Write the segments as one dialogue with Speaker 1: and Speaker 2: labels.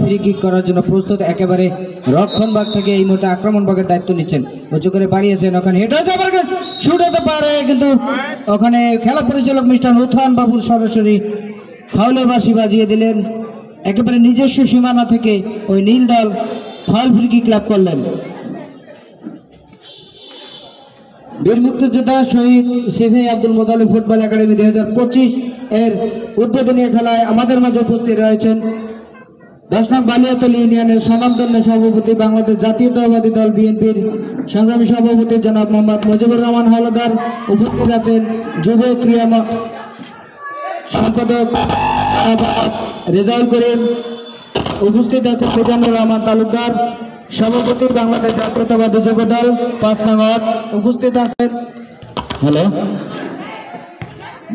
Speaker 1: Free kick করার জন্য প্রস্তুত, একেবারে রক্ষণভাগ থেকে এই মুহূর্তে আক্রমণ ভাগের দায়িত্ব নিচ্ছেন, উঁচু করে বাড়িয়েছেন। ওখানে হেড হয়েছে, আবার শুট হতে পারে, কিন্তু ওখানে খেলা পরিচালক মিস্টার উত্থান বাবুর সরাসরি ফাউলের বাঁশি বাজিয়ে দিলেন। একেবারে নিজস্ব সীমানা থেকে ওই নীল দল ফাউল ফ্রি কিক লাভ করলেন। বীর মুক্তিযোদ্ধা শহীদ সিভে আব্দুল মোতালিব ফুটবল একাডেমি 2025 এর উদ্বোধনী খেলায় আমাদের মাঝে উপস্থিত রয়েছেন 10 নং বালিয়াতলী ইউনিয়নের স্বনামধন্য সভাপতি, বাংলাদেশ জাতীয়তাবাদী দল বিএনপির সংগ্রামী সভাপতি জনাব মোহাম্মদ মুজিবুর রহমান হাওলাদার। উপস্থিত আছেন যুব ক্রীড়া সম্পাদক রেজাউল করিম, উপস্থিত আছেন মিজানুর রহমান তালুকদার, সভাপতি বাংলাদেশ জাতীয়তাবাদী যুব দল 5 নং ওয়ার্ড। উপস্থিত আছেন hello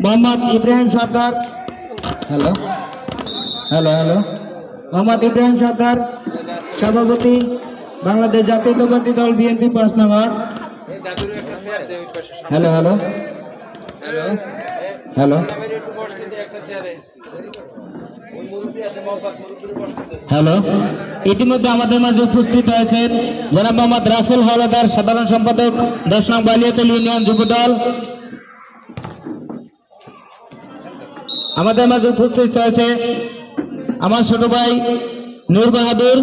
Speaker 1: Mohammad Ibrahim Sardar, hello hello hello Mohammad Ibrahim Sardar, সভাপতি বাংলাদেশ জাতীয়তাবাদী দল বিএনপি 5 নং ward. Hello hello hello hello ইতিমধ্যে আমাদের মাঝে উপস্থিত হয়েছেন জনাব মোহাম্মদ রাসেল হাওলাদার, সাধারণ সম্পাদক 10 নং বালিয়াতলী ইউনিয়ন যুব দল। আমাদের মাঝে উপস্থিত হয়েছে আমার ছোট ভাই নূর বাহাদুর।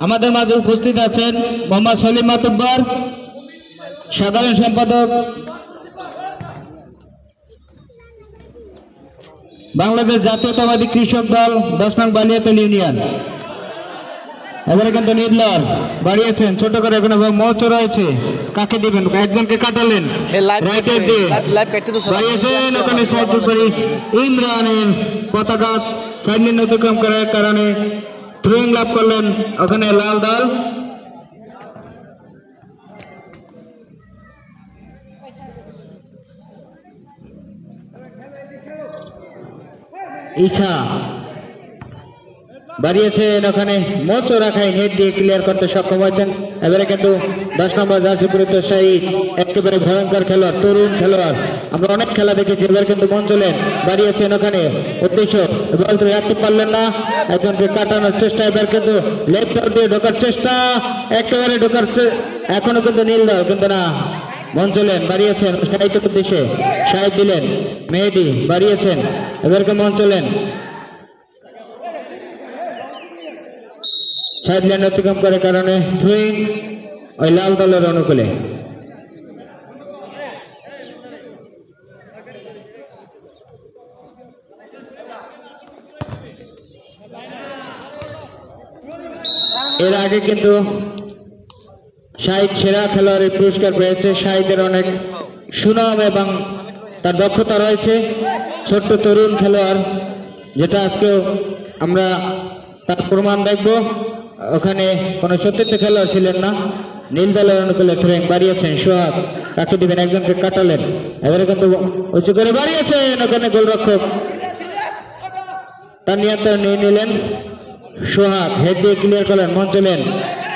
Speaker 1: আমাদের মাঝে উপস্থিত আছেন মোহাম্মদ সলিম মাতুব্বর, সাধারণ সম্পাদক বাংলাদেশ জাতীয়তাবাদী কৃষক দল 10 নং বালিয়াতলী ইউনিয়ন। এবারে কিন্তু নির্লর বাড়িয়েছেন, ছোট করে এখানে মৌচ রয়েছে, কাকে দিবেন, একজনকে কাটালেন রাইটের দিয়ে বাড়িয়েছেন। ওখানে সাহায্য করি ইমরানের পতাকা সাইড অতিক্রম করার কারণে থ্রোয়িং লাভ করলেন ওখানে লাল দল। ইচ্ছা বাড়িয়েছেন, ওখানে মোচ রাখায় নেট দিয়ে ক্লিয়ার করতে সক্ষম হয়েছেন। এবারে কিন্তু 10 নম্বর জার্সি পরিহিত শহীদ একেবারে ভয়ঙ্কর খেলোয়াড়, তরুণ খেলোয়াড়, আমরা অনেক খেলা দেখেছি। এবার কিন্তু মঞ্চলেন বাড়িয়েছেন, ওখানে উদ্দেশ্য বল রাখতে পারলেন না, একজনকে কাটানোর চেষ্টা। এবার কিন্তু লেফট আউট দিয়ে ঢোকার চেষ্টা, একেবারে ঢোকার, এখনো কিন্তু নীল দল, কিন্তু না, মঞ্চলেন বাড়িয়েছেন সাহিত্যের উদ্দেশ্যে, সাহেব দিলেন মেহেদি বাড়িয়েছেন, এবারকে মঞ্চলেন সাহেব লেন অতিক্রম করার কারণে থ্রোয়িং ওই লাল দলের অনুকূলে। এর আগে কিন্তু শাহিদ সেরা খেলোয়াড়ের পুরস্কার পেয়েছে। শাহিদের অনেক সুনাম এবং তার দক্ষতা রয়েছে, ছোট্ট তরুণ খেলোয়াড়, যেটা আজকেও আমরা তার প্রমাণ দেখব। ওখানে কোনো সতীর্থ খেলোয়াড় ছিলেন না, নীল দলের অনুকূলে থ্রোয়িং বাড়িয়েছেন সোহাগ, কাকে দিবেন, একজনকে কাটালেন, এবারে কিন্তু উঁচু করে বাড়িয়েছেন, ওখানে গোলরক্ষক তার নিয়ন্ত্রণ নিয়ে নিলেন, সোহাগ হেড দিয়ে ক্লিয়ার করলেন, মঞ্চলেন।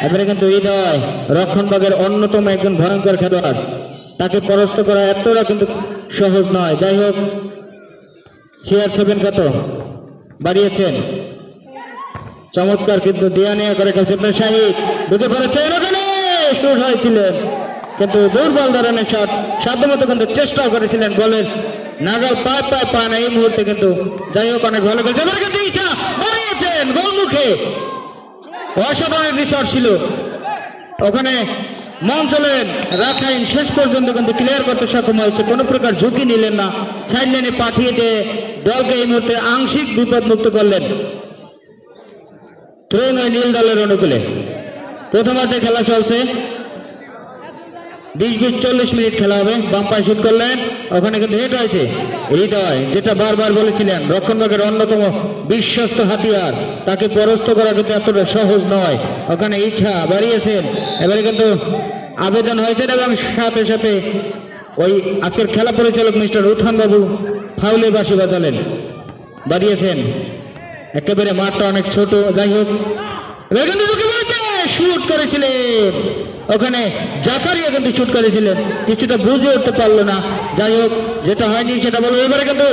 Speaker 1: এবারে কিন্তু হৃদয় রক্ষণভাগের অন্যতম একজন ভয়ঙ্কর খেলোয়াড়, তাকে পরাস্ত করা এতটা কিন্তু সহজ নয়। যাই হোক, CR7 কত বাড়িয়েছেন, চমৎকার কিন্তু দেয়া নেয়া করে খেলছেন শাহিদ, ঢুকে পড়েছেন, ওখানে শুট হয়েছিলেন কিন্তু দুর্বল ধরনের শট, সাধ্যমতো কিন্তু চেষ্টাও করেছিলেন, বলের নাগাল পায় না এই মুহূর্তে, কিন্তু যাই হোক অনেক ভালো খেলছে। এবারে কিন্তু ইচ্ছা বাড়িয়েছেন গোলমুখে, অসাধারণ রিসর্ট ছিল ওখানে, মঞ্চলেন রাখাইন শেষ পর্যন্ত কিন্তু ক্লিয়ার করতে সক্ষম হয়েছে, কোনো প্রকার ঝুঁকি নিলেন না, সাইড লাইনে পাঠিয়ে দিয়ে দলকে এই মুহূর্তে আংশিক বিপদ মুক্ত করলেন। থ্রোয়িং ওই নীল দলের অনুকূলে প্রথমার্ধে খেলা চলছে, 20-40 মিনিট খেলা হবে। বাম্পার শুট করলেন, ওখানে কিন্তু হেড হয়েছে হৃদয়, যেটা বারবার বলেছিলেন রক্ষণভাগের অন্যতম বিশ্বস্ত হাতিয়ার, তাকে পরাস্ত করা কিন্তু এতটা সহজ নয়। ওখানে ইচ্ছা বাড়িয়েছেন, এবারে কিন্তু আবেদন হয়েছেন এবং সাথে সাথে ওই আজকের খেলা পরিচালক মিস্টার উত্থান বাবু ফাউলের বাঁশি বাজালেন, বাড়িয়েছেন, একেবারে মাঠটা অনেক ছোট। যাই হোক, শুট করেছিলেন ওখানে জাকারিয়া, কিন্তু শুট করেছিলেন, কিছুটা বুঝে উঠতে পারলো না। যাই হোক, যেটা হয়নি সেটা বলবো। এবারে কিন্তু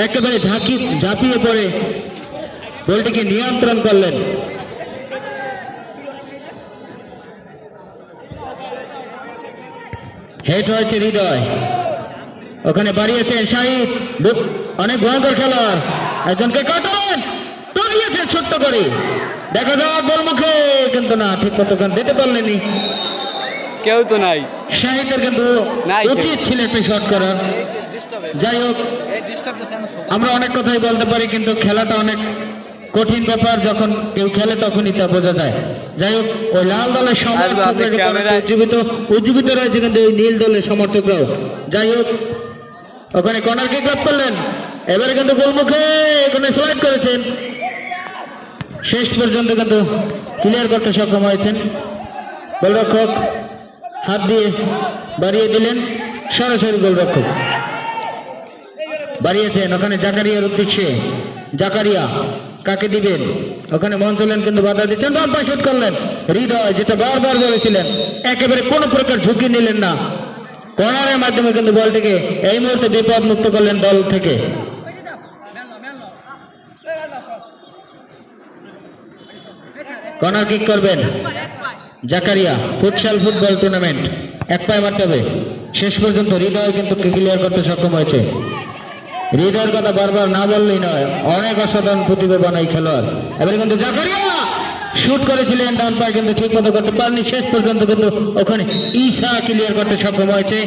Speaker 1: একেবারে ঝাঁপিয়ে পড়ে বলটিকে নিয়ন্ত্রণ করলেন। হেড হয়েছে হৃদয়, ওখানে বাড়িয়েছেন শাহিদ, অনেক ভয়ঙ্কর খেলোয়াড়, একজনকে কাটালেন, তড়িয়েছেন ছোট্ট করে, দেখা যাক গোলমুখে, কিন্তু না ঠিক মতো দিতে পারলেনি,
Speaker 2: কেউ তো নাই।
Speaker 1: শাহিদের কিন্তু উচিত ছিল একটা শট করার। যাই হোক, আমরা অনেক কথাই বলতে পারি, কিন্তু খেলাটা অনেক কঠিন ব্যাপার, যখন কেউ খেলে তখনই তা বোঝা যায়। যাই হোক, ওই লাল দলের উজ্জীবিত রয়েছে কিন্তু ওই নীল দলের সমর্থকরাও। যাই হোক, ওখানে কর্নার কিক লাভ করলেন, এবারে কিন্তু গোলমুখে এখানে স্লাইড করেছেন, শেষ পর্যন্ত কিন্তু ক্লিয়ার করতে সক্ষম হয়েছেন। গোলরক্ষক হাত দিয়ে বাড়িয়ে দিলেন, সরাসরি গোলরক্ষক বাড়িয়েছেন, ওখানে জাকারিয়ার উদ্দেশ্যে, জাকারিয়া কাকে দিবেন, ওখানে মঞ্চলেন কিন্তু বাধা দিচ্ছেন, বাম পায়ে শুট করলেন হৃদয়, যেটা বারবার বলেছিলেন, একেবারে কোনো প্রকার ঝুঁকি নিলেন না, কর্নারের মাধ্যমে কিন্তু বলটিকে এই মুহূর্তে বিপদ মুক্ত করলেন দল থেকে। কর্নার কিক করবেন জাকারিয়া, ফুটসাল ফুটবল টুর্নামেন্ট, এক পায়ে মারতে হবে, শেষ পর্যন্ত হৃদয় কিন্তু ক্লিয়ার করতে সক্ষম হয়েছে। হৃদয়ের কথা বারবার না বললেই নয়, অনেক অসাধারণ প্রতিভাবান এই খেলোয়াড়। এবারে কিন্তু জাকারিয়া শুট করেছিলেন ডান পায়ে, কিন্তু ঠিক মতো করতে পারেনি, শেষ পর্যন্ত কিন্তু ওখানে ঈশা ক্লিয়ার করতে সক্ষম হয়েছে।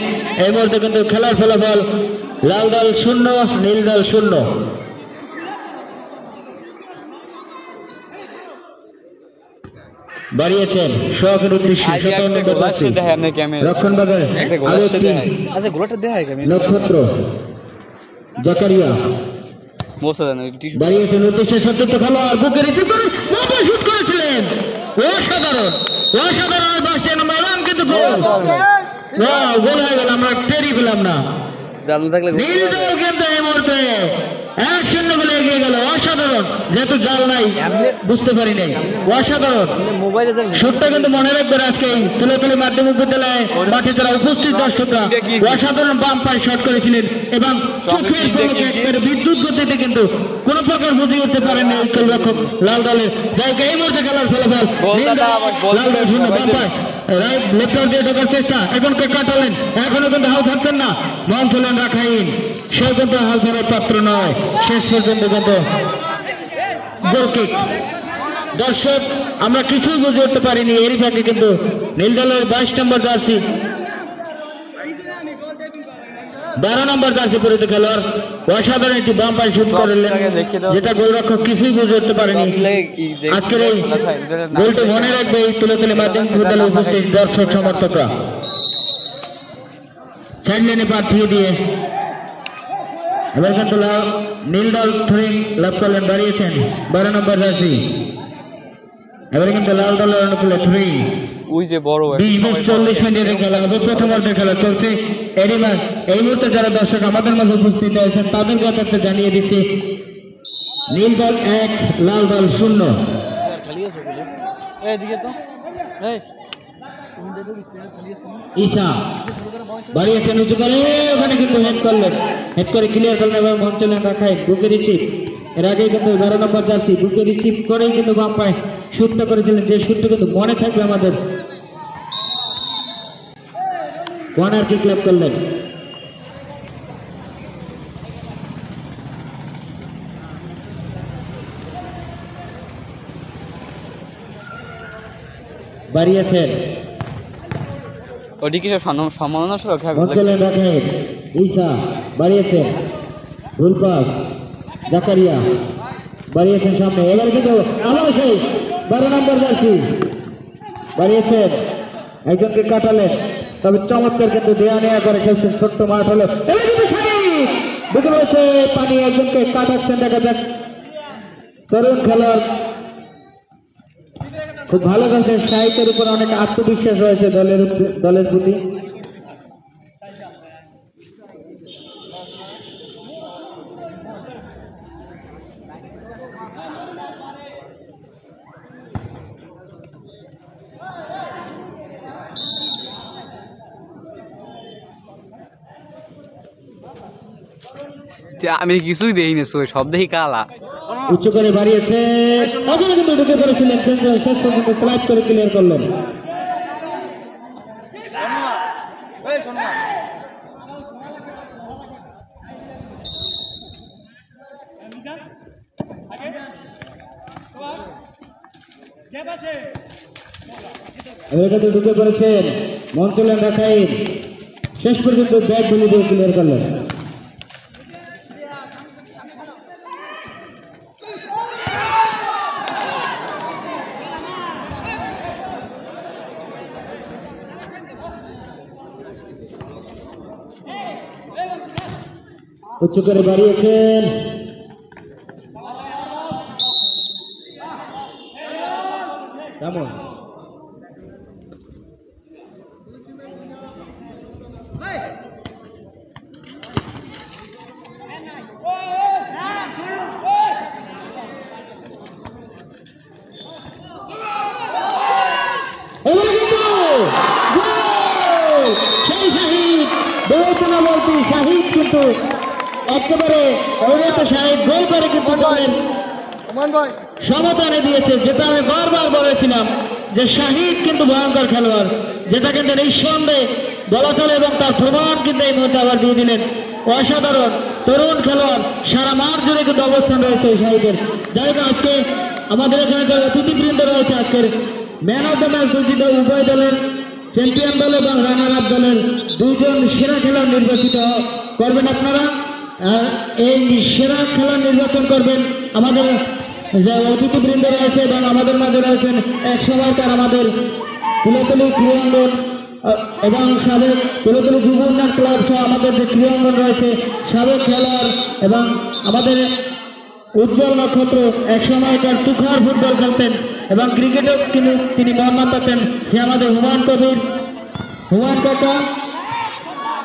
Speaker 1: এই মুহূর্তে কিন্তু খেলার ফলাফল লাল দল 0, নীল দল 0। বাড়িয়েছেন শখের উদ্দেশ্যে রক্ষণভাগের নক্ষত্র জাকারিয়া বাড়িয়েছেন উদ্দেশ্যে, সত্যিত খেলোয়াড় বুকে রিসিভ করে শুট করেছিলেন, অসাধারণ অসাধারণ, কিন্তু গোল হয়ে গেল, আমরা টেরি পেলাম না। নীল দল কিন্তু এই মুহূর্তে 1-0 বলে এগিয়ে গেল, অসাধারণ, যেহেতু জাল নাই বুঝতে পারি নাই, অসাধারণ শুটটা কিন্তু মনে রাখবেন, আজকে তুলে মাধ্যমিক বিদ্যালয়ে মাঠে যারা উপস্থিত দর্শকরা অসাধারণ বাম পায়ে শট করেছিলেন, এবং চোখের পলকে একেবারে বিদ্যুৎ গতিতে কিন্তু কোনো প্রকার বুঝে উঠতে পারেননি এই গোলরক্ষক লাল দলের। যাই হোক, এই মুহূর্তে খেলার ফলাফল লাল দল 0, বাম পায়ে রাইট লেফটার দিয়ে ঢোকার চেষ্টা, এখনকে কাটালেন, এখনো কিন্তু হাল ছাড়ছেন না, মন চলেন রাখাইন, সে কিন্তু হাল ছাড়ার পাত্র নয়, শেষ পর্যন্ত কিন্তু গোল কিক। দর্শক, আমরা কিছুই বুঝে উঠতে পারিনি, এরই ফাঁকে কিন্তু নীল দলের 22 নম্বর জার্সি, 12 নম্বর জার্সি পরিহিত খেলোয়াড় অসাধারণ একটি বাম পায়ে শুট করলেন, যেটা গোলরক্ষক কিছুই বুঝে উঠতে পারেনি। আজকের এই গোলটি মনে রাখবে এই তুলে মাধ্যমিক বিদ্যালয়ে উপস্থিত দর্শক সমর্থকরা। চাইলেনে পাঠিয়ে দিয়ে এবার কিন্তু নীল দল থ্রিং লাভ করলেন, বাড়িয়েছেন 12 নম্বর জার্সি, এবারে কিন্তু লাল দলের অনুকূলে 3 20-40 মিনিটের খেলা হবে, প্রথমার্ধের খেলা চলছে। এই মুহূর্তে যারা দর্শক আমাদের মাঝে উপস্থিত হয়েছেন তাদের কথা একটা জানিয়ে দিচ্ছি, নীল দল 1, লাল দল 0। ঈশা বাড়িয়েছেন উঁচু করে, ওখানে কিন্তু হেড করে ক্লিয়ার করলেন, এবং মঞ্চলেন রাখায় বুকে রিসিভ, এর আগে কিন্তু 12 নম্বর জার্সি বুকে রিসিভ করেই কিন্তু বাম পায়ে শুটটা করেছিলেন, যে শুটটা কিন্তু মনে থাকবে আমাদের। কর্নার কিক লাভ করলেন, বাড়িয়েছেন ঈশা, বাড়িয়েছেন ভুল পাস জাকারিয়া, বাড়িয়েছেন সামনে, এবারে কিন্তু আবার সেই 12 নম্বর জার্সি বাড়িয়েছেন, একজনকে কাটালেন, তবে চমৎকার কিন্তু দেয়া নেয়া করে খেলছেন, ছোট্ট মাঠ হলো, এবার কিন্তু বুকে রয়েছে পানি, একজনকে কাটাচ্ছেন, দেখা যাক তরুণ খেলোয়াড় খুব ভালো খেলছেন, সাহিত্যের উপর অনেক আত্মবিশ্বাস রয়েছে দলের প্রতি।
Speaker 2: আমি কিছুই দেখিনি, সব দেখি কালা।
Speaker 1: উচ্চ করে বাড়িয়েছে, ওখানে কিন্তু ঢুকে পড়েছিলেন, কিন্তু শেষ পর্যন্ত স্লাইড করে ক্লিয়ার করলেন। এখানে ঢুকে পড়েছেন মন্ত্রলেন রাখাইন, শেষ পর্যন্ত ব্যাট গুলি দিয়ে ক্লিয়ার করলেন। উচ্চ করে বাড়িয়েছেন, কেমন সেই শাহিদ বহুতনাবর্তী শাহিদ কিন্তু একেবারে অমৃত শাহিদ গোল করে কিন্তু সমতা এনে দিয়েছে, যেটা আমি বারবার বলেছিলাম যে শাহিদ কিন্তু ভয়ঙ্কর খেলোয়াড়, যেটা কিন্তু নিঃসন্দেহে বলা চলে, এবং তার প্রমাণ কিন্তু এই মুহূর্তে আবার দিয়ে দিলেন। অসাধারণ তরুণ খেলোয়াড়, সারা মাঠ জুড়ে কিন্তু অবস্থান রয়েছে এই শাহিদের। যাই হোক, আজকে আমাদের এখানে যে অতিথিবৃন্দ রয়েছে, আজকের ম্যান অফ দ্য ম্যাচ ঘোষিত উভয় দলের চ্যাম্পিয়ন দল এবং রানার আপ দলের দুইজন সেরা খেলোয়াড় নির্বাচিত করবেন আপনারা। এই সেরা খেলোয়াড় নির্বাচন করবেন আমাদের যে অতিথিবৃন্দ রয়েছে, এবং আমাদের মাঝে রয়েছেন এক সময়কার আমাদের কুলতলি ক্রীড়াঙ্গন এবং সাবেক কুলতলি যুব উন্নয়ন ক্লাব সহ আমাদের যে ক্রীড়াঙ্গন রয়েছে, সাবেক খেলোয়াড় এবং আমাদের উজ্জ্বল নক্ষত্র, এক সময়কার তুখার ফুটবল খেলতেন এবং ক্রিকেটেও তিনি মর্মা পেতেন, সে আমাদের হুমায়ুন কবির, হুমায়ুন কাকা,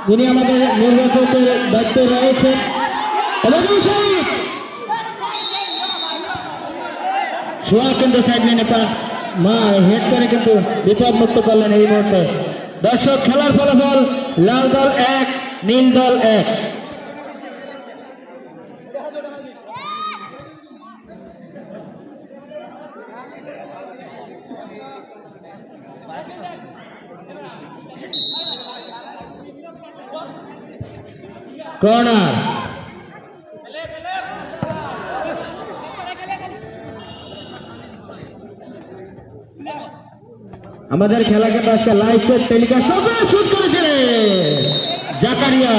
Speaker 1: যিনি আমাদের নির্বাচকের দায়িত্বে রয়েছেন। এবং সোয়া কিন্তু সাইড লাইনে মা হেড করে কিন্তু বিপদ মুক্ত করলেন এই মুহূর্তে। দর্শক, খেলার ফলাফল লাল দল 1, নীল দল 1। কর্নার, আমাদের খেলা কিন্তু আজকে লাইভ টেলিকাস্ট শুট করেছিলেন জাকারিয়া।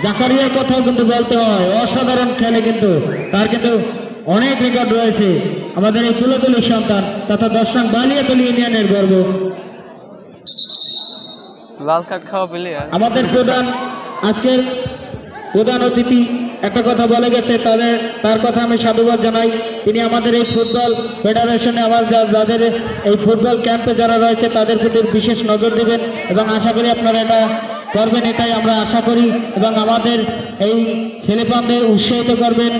Speaker 1: জাকারিয়ার কথাও কিন্তু বলতে হয়, অসাধারণ খেলে, কিন্তু তার কিন্তু অনেক রেকর্ড রয়েছে। আমাদের এই কুলতলির সন্তান তথা 10 নং বালিয়াতলী ইউনিয়নের গর্ব।
Speaker 2: লাল কার্ড খাওয়া পেলে
Speaker 1: আমাদের আজকের প্রধান অতিথি একটা কথা বলে গেছে, তার কথা আমি সাধুবাদ জানাই। তিনি আমাদের এই ফুটবল ফেডারেশনে যাদের এই ফুটবল ক্যাম্পে যারা রয়েছে তাদের প্রতি বিশেষ নজর দেবেন, এবং আশা করি আপনারা এটা করবেন, এটাই আমরা আশা করি, এবং আমাদের এই ছেলেপানদের উৎসাহিত করবেন,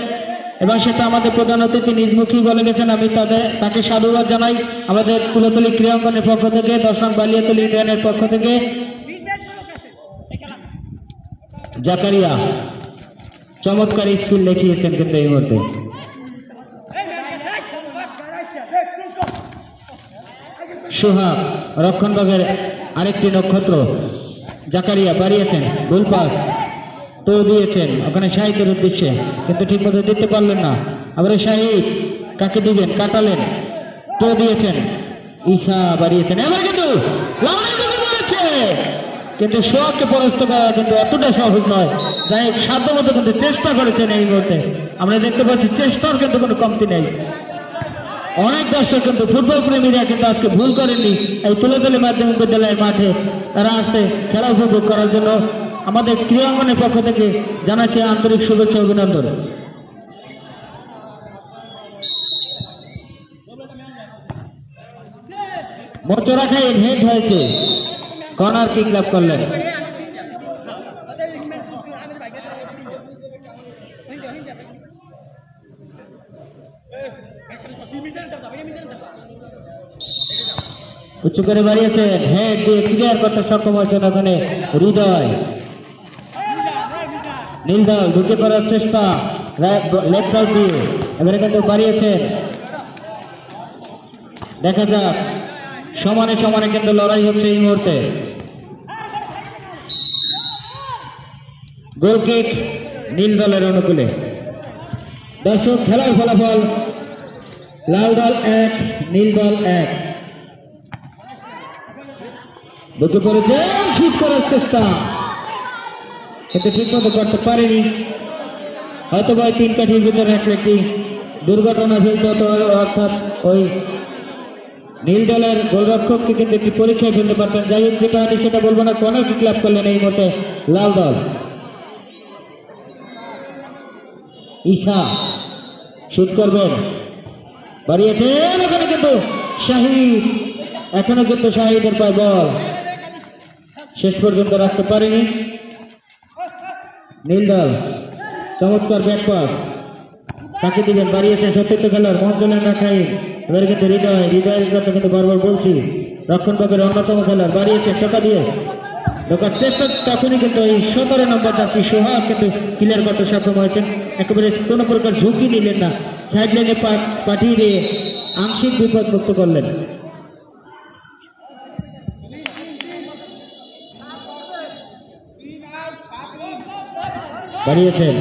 Speaker 1: এবং সেটা আমাদের প্রধান অতিথি নিজমুখী বলে গেছেন। আমি তাকে সাধুবাদ জানাই আমাদের কুলতলি ক্রীড়াঙ্গনের পক্ষ থেকে, 10 নং বালিয়াতলী ইউনিয়নের পক্ষ থেকে। জাকারিয়া চমৎকার স্কিল দেখিয়েছেন কিন্তু এই মুহূর্তে। সোহাগ রক্ষণভাগের আরেকটি নক্ষত্র, জাকারিয়া বাড়িয়েছেন, গোল পাস তো দিয়েছেন ওখানে শাহিদের উদ্দেশ্যে, কিন্তু ঠিক মতো দিতে পারলেন না। আবার শাহিদ কাকে দিবেন, কাটালেন, তো দিয়েছেন, ঈশা বাড়িয়েছেন, এবার কিন্তু সোহাগকে পরাস্ত করা কিন্তু অতটা সহজ নয়। যাই হোক, সাধ্যমতো কিন্তু চেষ্টা করেছেন এই মুহূর্তে, আমরা দেখতে পাচ্ছি চেষ্টার কিন্তু কোনো কমতি নেই। অনেক দর্শক কিন্তু ফুটবল প্রেমীরা কিন্তু আজকে ভুল করেননি, এই কুলতলি মাধ্যমিক বিদ্যালয়ের মাঠে তারা আসতে খেলা উপভোগ করার জন্য আমাদের ক্রীড়াঙ্গনের পক্ষ থেকে জানাচ্ছি আন্তরিক শুভেচ্ছা অভিনন্দন। মোচরা খাই হেড হয়েছে, কর্নার কিক লাভ করলেন। উচ্চ করে বাড়িয়েছেন, হেড দিয়ে ক্লিয়ার করতে সক্ষম হয়েছেন ওখানে হৃদয়। নীল দল ঢুকে পড়ার চেষ্টা লেফট দল দিয়ে এবারে কিন্তু বাড়িয়েছেন। দেখা যাক সমানে সমানে কিন্তু লড়াই হচ্ছে এই মুহূর্তে। গোল কিক নীল দলের অনুকূলে। দর্শক খেলার ফলাফল লাল দল 1 নীল দল 1। ঢুকে পড়েছে শুট করার চেষ্টা কিন্তু ঠিক মতো করতে পারেনি। হয়তো ভাই 3 কাঠির ভিতরে রাখলে একটি দুর্ঘটনা ফেলতে হতো, অর্থাৎ ওই নীল দলের গোলরক্ষককে কিন্তু একটি পরীক্ষায় ফেলতে পারতেন। যাই হোক, যে কারণে সেটা বলবো না। কর্নার কিক লাভ করলেন এই মুহূর্তে লাল দল। ঈশা শুট করবেন, বাড়িয়েছেন, এখানে কিন্তু শাহিদ, এখনো কিন্তু শাহিদের পায় বল, শেষ পর্যন্ত রাখতে পারেনি নীল দল। চমৎকার ব্যাক পাস, তাকে দিবেন, বাড়িয়েছেন সতীর্থ খেলার মঞ্চলেন রাখাই। এবারে কিন্তু হৃদয়ের কথা কিন্তু বারবার বলছি, রক্ষণ পক্ষের অন্যতম খেলার, বাড়িয়েছেন টোকা দিয়ে ঢোকার চেষ্টা, তখনই কিন্তু এই 17 নম্বর যাত্রী সোহাগ কিন্তু ক্লিয়ার করতে সক্ষম হয়েছেন। একেবারে কোনো প্রকার ঝুঁকি নিলেন না, সাইড লাইনে পাঠিয়ে দিয়ে আংশিক বিপদ মুক্ত করলেন। বাড়িয়েছেন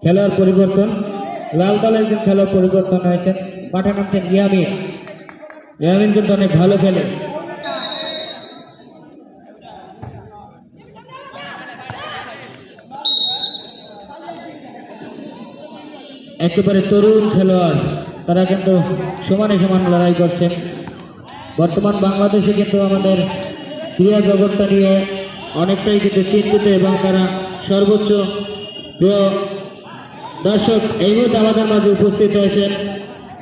Speaker 1: খেলার পরিবর্তন, লাল দলের কিন্তু খেলার পরিবর্তন হয়েছে। মাঠে নামছেন ইয়ামিন, ইয়ামিন কিন্তু অনেক ভালো খেলে। একেবারে তরুণ খেলোয়াড়, তারা কিন্তু সমানে সমান লড়াই করছে। বর্তমান বাংলাদেশে কিন্তু আমাদের ক্রীড়া জগৎটা নিয়ে অনেকটাই কিন্তু চিন্তিত এবং তারা সর্বোচ্চ প্রিয় দর্শক এই মুহূর্তে আমাদের মাঝে উপস্থিত হয়েছেন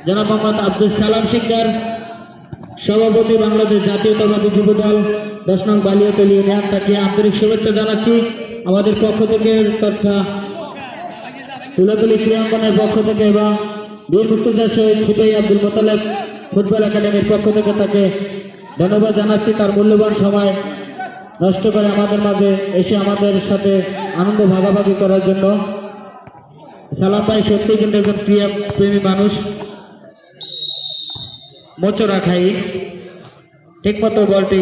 Speaker 1: জনাব মোহাম্মদ আব্দুল সালাম শিকদার, সভাপতি বাংলাদেশ জাতীয়তাবাদী যুব দল 10 নং বালিয়াতলী ইউনিয়ন। তাকে আন্তরিক শুভেচ্ছা জানাচ্ছি আমাদের পক্ষ থেকে তথা তুলাতলী ক্রীড়াঙ্গনের পক্ষ থেকে এবং বীর মুক্তিযোদ্ধা শহীদ সিপাহী আব্দুল মোতালেব ফুটবল একাডেমির পক্ষ থেকে তাকে ধন্যবাদ জানাচ্ছি। তার মূল্যবান সময় নষ্ট করে আমাদের মাঝে এসে আমাদের সাথে আনন্দ ভাগাভাগি করার জন্য। সালাম ভাই সত্যি কিন্তু একজন ক্রীড়া প্রেমী মানুষ। মোচরা খাই ঠিক মতো বলটি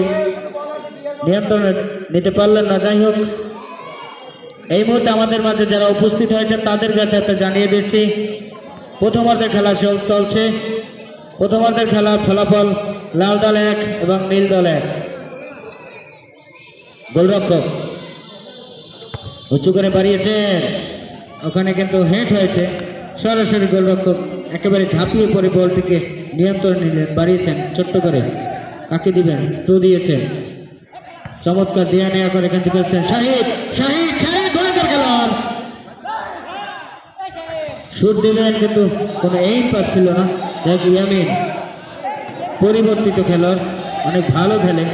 Speaker 1: নিয়ন্ত্রণে নিতে পারলেন না। যাই হোক, এই মুহূর্তে আমাদের মাঝে যারা উপস্থিত হয়েছেন তাদের কাছে জানিয়ে দিচ্ছি প্রথমার্ধের খেলা চলছে। প্রথমার্ধের খেলার ফলাফল লাল দল 1 এবং নীল দল 1। গোলরক্ষক উঁচু করে বাড়িয়েছেন, ওখানে কিন্তু হেড হয়েছে। সরাসরি গোলরক্ষক একেবারে ঝাঁপিয়ে পড়ে বলটিকে নিয়ন্ত্রণ নিলেন, বাড়িয়েছেন ছোট্ট করে, কাকে দিবেন, তো দিয়েছেন, চমৎকার দেয়া নেয়া করে কিন্তু বলছেন শাহিদ, শাহিদ শাহিদ ভয়ঙ্কর খেলোয়াড়, শুট দিলেন কিন্তু কোনো এইম পাচ্ছিল না। ইয়ামিন পরিবর্তিত খেলোয়াড়, অনেক ভালো খেলে।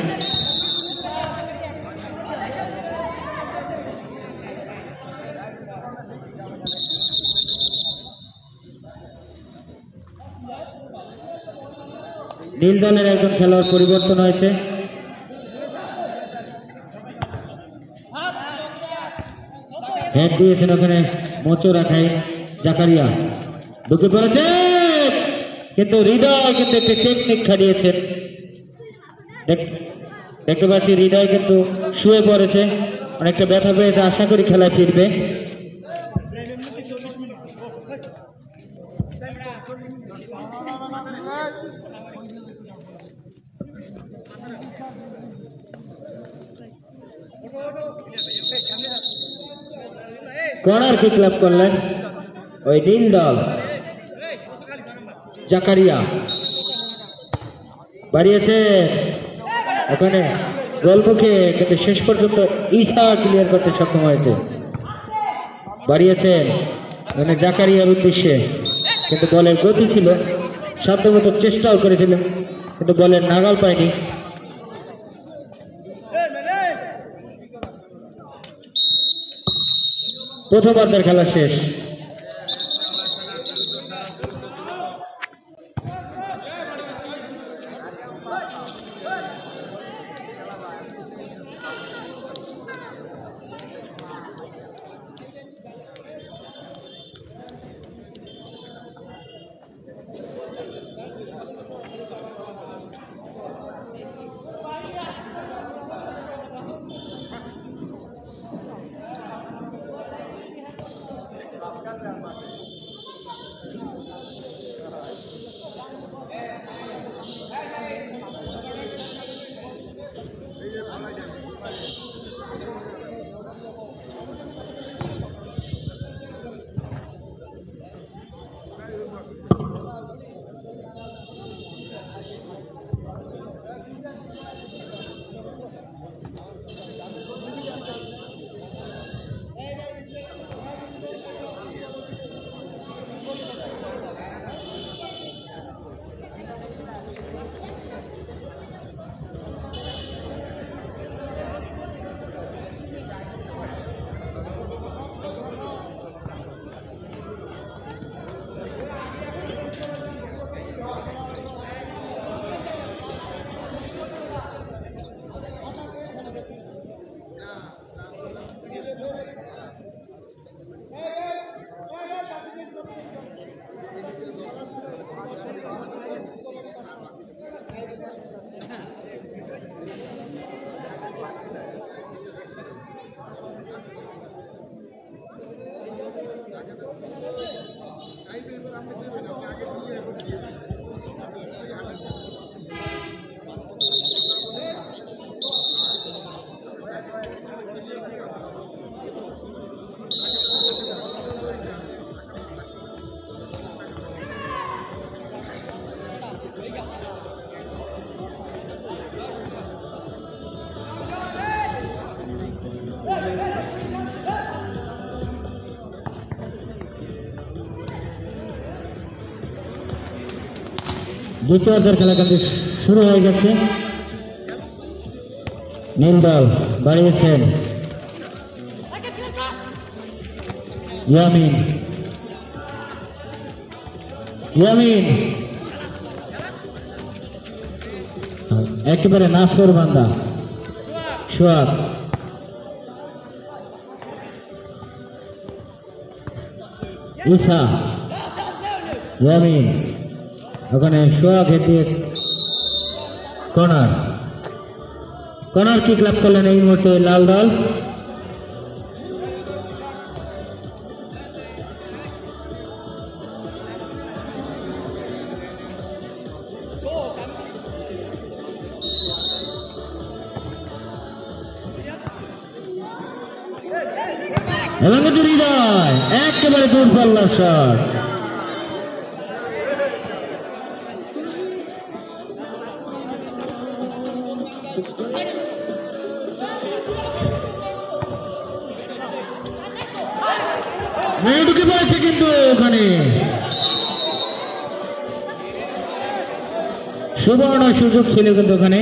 Speaker 1: নীল দলের একজন খেলোয়াড় পরিবর্তন হয়েছে। হেড দিয়েছেন ওখানে মোচরা খাই জাকারিয়া, ঢুকে পড়েছে কিন্তু হৃদয় কিন্তু একটি টেকনিক খাটিয়েছেন। দেখতে পাচ্ছি হৃদয় কিন্তু শুয়ে পড়েছে, অনেকটা ব্যথা পেয়েছে, আশা করি খেলায় ফিরবে। কর্নার কিক লাভ করলেন ওই নীল দল, জাকারিয়া বাড়িয়েছে ওখানে গোলমুখে, কিন্তু শেষ পর্যন্ত ঈশা ক্লিয়ার করতে সক্ষম হয়েছে। বাড়িয়েছেন মানে জাকারিয়ার উদ্দেশ্যে, কিন্তু বলের গতি ছিল, সাধ্যমতো চেষ্টাও করেছিলেন কিন্তু বলের নাগাল পায়নি। প্রথমার্ধের খেলা শেষ। দ্বিতীয় অর্ধের খেলা কিন্তু শুরু হয়ে গেছে। নীল দল বাড়িয়েছেন ইয়ামিন, ইয়ামিন একেবারে নাসর বান্দা সোয়াব, ঈসা, ইয়ামিন ওখানে সোয়াব হেঁটে কর্নার, কর্নার কিক লাভ করলেন এই মুহূর্তে লাল দল। এবং হৃদয় একেবারে দূর পাল্লার শট, ঢুকে পড়েছে কিন্তু ওখানে সুবর্ণ সুযোগ ছিল কিন্তু ওখানে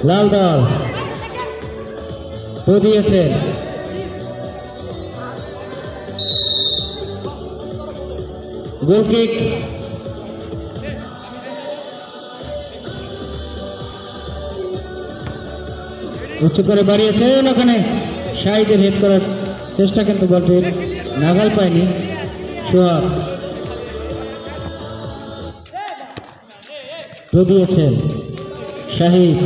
Speaker 1: লাল দল তো দিয়েছেন গোল কিক, উচ্চ করে বাড়িয়েছেন ওখানে সাইডে হেড করার চেষ্টা কিন্তু বলতে নাগাল পায়নি সোহাগ, তো দিয়েছেন শাহিদ,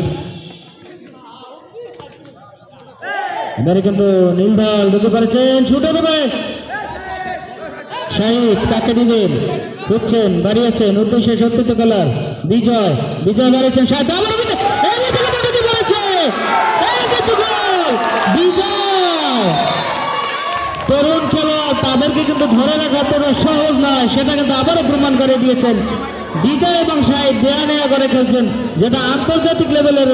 Speaker 1: এবারে কিন্তু নীল দল ঢুকে পারছেন, ছুটে দেবে শাহিদ, কাকে দিবেন খুঁজছেন, বাড়িয়েছেন উদ্দেশ্যে সত্যিত কালার বিজয়, বিজয় বাড়িয়েছেন শাহিদ, তরুণ খেলোয়াড় তাদেরকে কিন্তু ধরে রাখা কোনো সহজ নয়, সেটা কিন্তু আবারও প্রমাণ করে দিয়েছেন বিজয় এবং শাহিদ দেয়া নেয়া করে খেলছেন, যেটা আন্তর্জাতিক লেভেলের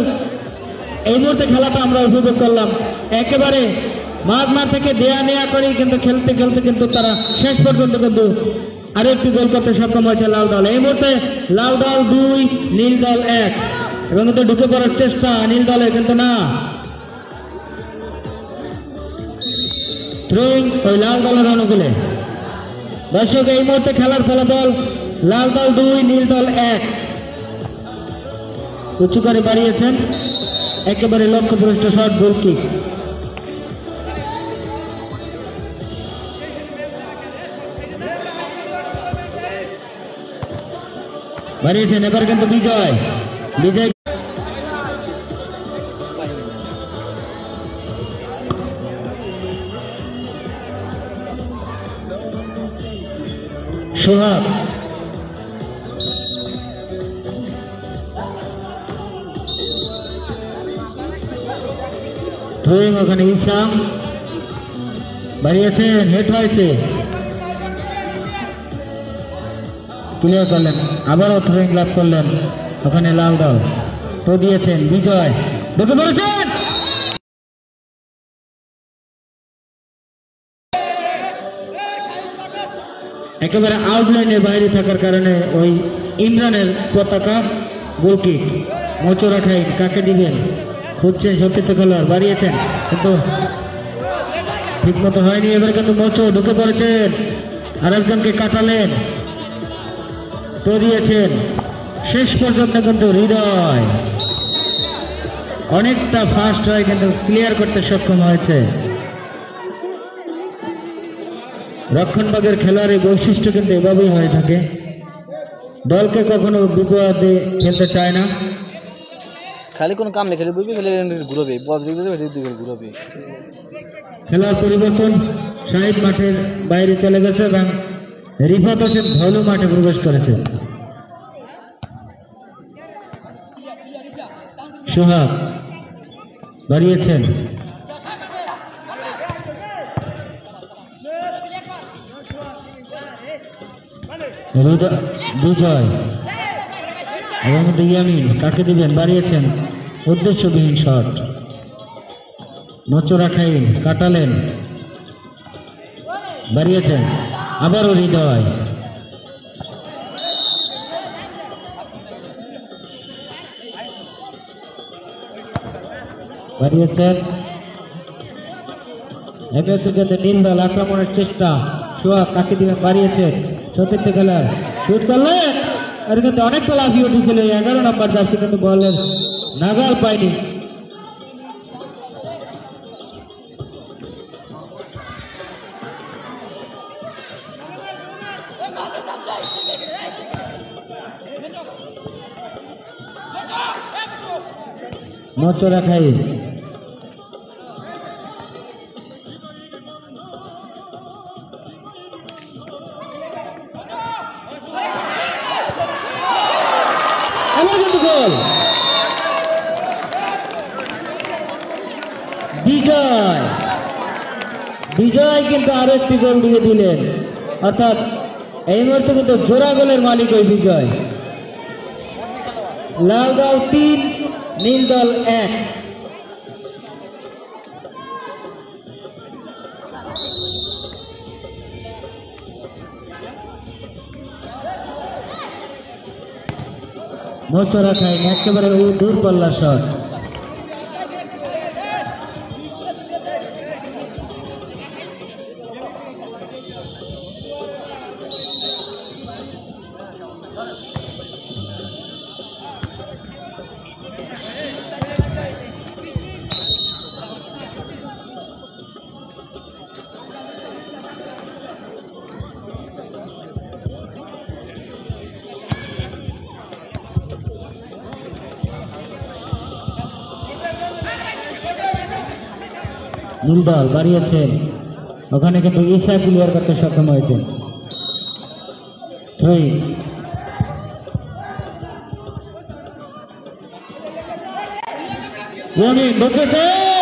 Speaker 1: এই মুহূর্তে খেলাটা আমরা উপভোগ করলাম। একেবারে মাঝ থেকে দেয়া নেয়া করেই কিন্তু খেলতে খেলতে কিন্তু তারা শেষ পর্যন্ত কিন্তু আরেকটি গোল করতে সক্ষম হয়েছে লাল দল। এই মুহূর্তে লাল দল 2 নীল দল 1 এবং কিন্তু ঢুকে পড়ার চেষ্টা নীল দলে, কিন্তু না, থ্রোয়িং ওই লাল দলের অনুকূলে। দর্শক এই মুহূর্তে খেলার ফলাফল লাল দল 2 নীল দল 1, উঁচু করে বাড়িয়েছেন একেবারে লক্ষ্যভ্রষ্ট শট, গোল কিক, বাড়িয়েছেন এবার কিন্তু বিজয়, বিজয় সোহাগ, থ্রোয়িং ওখানে ঈসা বাড়িয়েছেন, হেড হয়েছে, ক্লিয়ার করলেন, আবারও থ্রোয়িং লাভ করলেন ওখানে লাল দল, তো দিয়েছেন বিজয়, ঢুকে পড়েছেন একেবারে আউটলাইনের বাইরে থাকার কারণে ওই ইমরানের পতাকা, গোল কিক, মোচো রাখাই, কাকে দিবেন খুঁজছেন সত্যিত খেলোয়াড়, বাড়িয়েছেন কিন্তু ঠিক মতো হয়নি, এবার কিন্তু মোচো ঢুকে পড়েছেন, আর একজনকে কাটালেন, তো দিয়েছেন, শেষ পর্যন্ত কিন্তু হৃদয় অনেকটা ফাস্ট হয় কিন্তু ক্লিয়ার করতে সক্ষম হয়েছে। রক্ষণভাগের খেলোয়াড়ের বৈশিষ্ট্য কিন্তু এভাবেই হয়ে থাকে, দলকে কখনো বিপদে খেলতে চায় না,
Speaker 2: খালি কোনো কাম নেই, খেলে বুঝবি, খেলে ঘুরবে বল দিকে ঘুরবে।
Speaker 1: খেলার পরিবর্তন, শাহিদ মাঠের বাইরে চলে গেছে এবং রিফাত হোসেন ভলু মাঠে প্রবেশ করেছে। সোহাগ বাড়িয়েছেন, বিজয় এবং ইয়ামিন কাকে দিবেন, বাড়িয়েছেন, উদ্দেশ্যবিহীন শট। নচরা খাইন কাটালেন, বাড়িয়েছেন, আবারও হৃদয়, বাড়িয়েছেন। নীলদল আক্রমণের চেষ্টা, সোহাগ কাকে দিবেন, বাড়িয়েছেন, সতীর্থ খেলার শুট করলেন, আর কিন্তু অনেকটা লাফিয়ে উঠেছিল 11 নম্বর জার্সি, কিন্তু বলের নাগাল পায়নি। নচরা খাই গোল। বিজয় কিন্তু আরো একটি গোল দিয়ে দিলেন, অর্থাৎ এই মুহূর্তে কিন্তু জোড়া গোলের মালিক ওই বিজয়। লাল দল 3, নীল দল 1। নচরা খাইন একেবারে দূর পাল্লা শট, নীলদল বাড়িয়েছেন, ওখানে কিন্তু ঈশা ক্লিয়ার করতে সক্ষম হয়েছেন।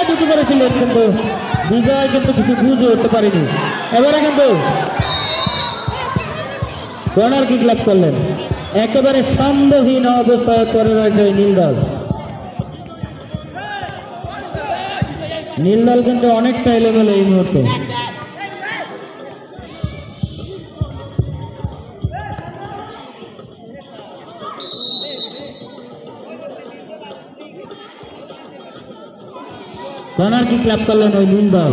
Speaker 1: দুটি করেছিলেন, কিন্তু বিজয় কিন্তু কিছু বুঝে উঠতে পারেনি। এবারে কিন্তু কর্নার কিক লাভ করলেন, একেবারে সন্দেহহীন অবস্থায় পড়ে রয়েছে নীলদল। নীলদল কিন্তু অনেকটা এলোমেলো এই মুহূর্তে। কর্নার কিক লাভ করলেন ওই নীলদল।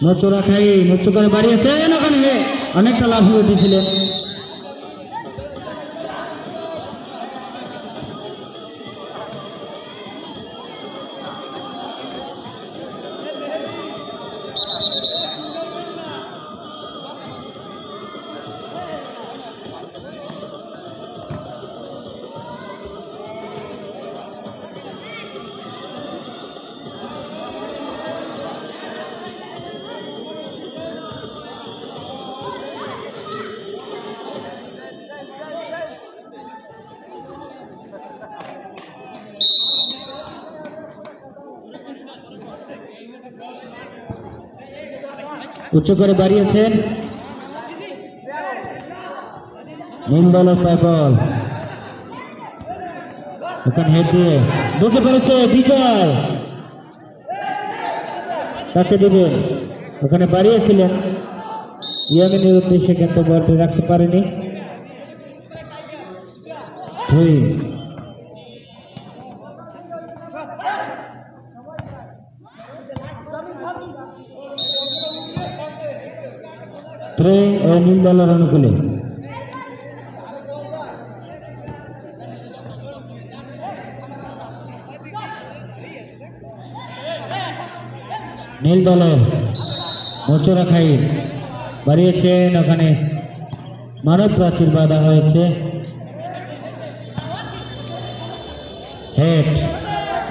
Speaker 1: নচরা খাই নচু করে বাড়িয়েছেন, ওখানে অনেকটা লাভ উঠেছিলেন। উচ্চ করে বাড়িয়েছেন নীলদলের বল, ওখানে হেড দিয়ে ঢুকে পড়েছে বিজয়, তাকে দেবেন, ওখানে বাড়িয়েছিলেন ইয়ামিনের উদ্দেশ্যে, কিন্তু বলটি রাখতে পারেনি। নীলদলের অনুকূলে নীলদলের নচরা খাই বাড়িয়েছেন, ওখানে মানব প্রাচীর বাধা হয়েছে। হেড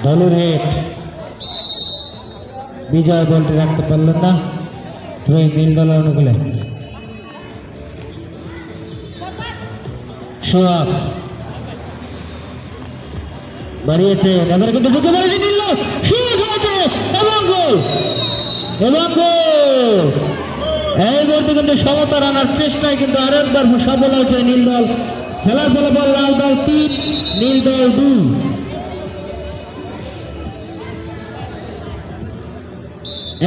Speaker 1: দলের হেড, বিজয় বলটি রাখতে পারলেন না। নীলদলের অনুকূলে সোহাগ বাড়িয়েছে, এবারে কিন্তু ঢুকে পড়েছে নীল দল, সুযোগ হয়েছে এবং গোল এবং গোল। এই গোলটি কিন্তু সমতা আনার চেষ্টায় কিন্তু আরেকবার সফল হয়েছে নীল দল। খেলার ফলাফল লাল দল 3 নীল দল 2।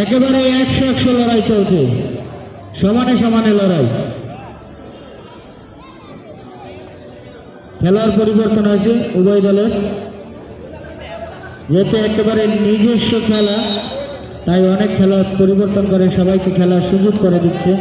Speaker 1: একেবারে 100 লড়াই চলছে, সমানে সমানে লড়াই। খেলার পরিবর্তন হয়েছে উভয় দলের, যেহেতু একেবারে নিজস্ব খেলা তাই অনেক খেলা পরিবর্তন করে সবাইকে খেলার সুযোগ করে দিচ্ছে।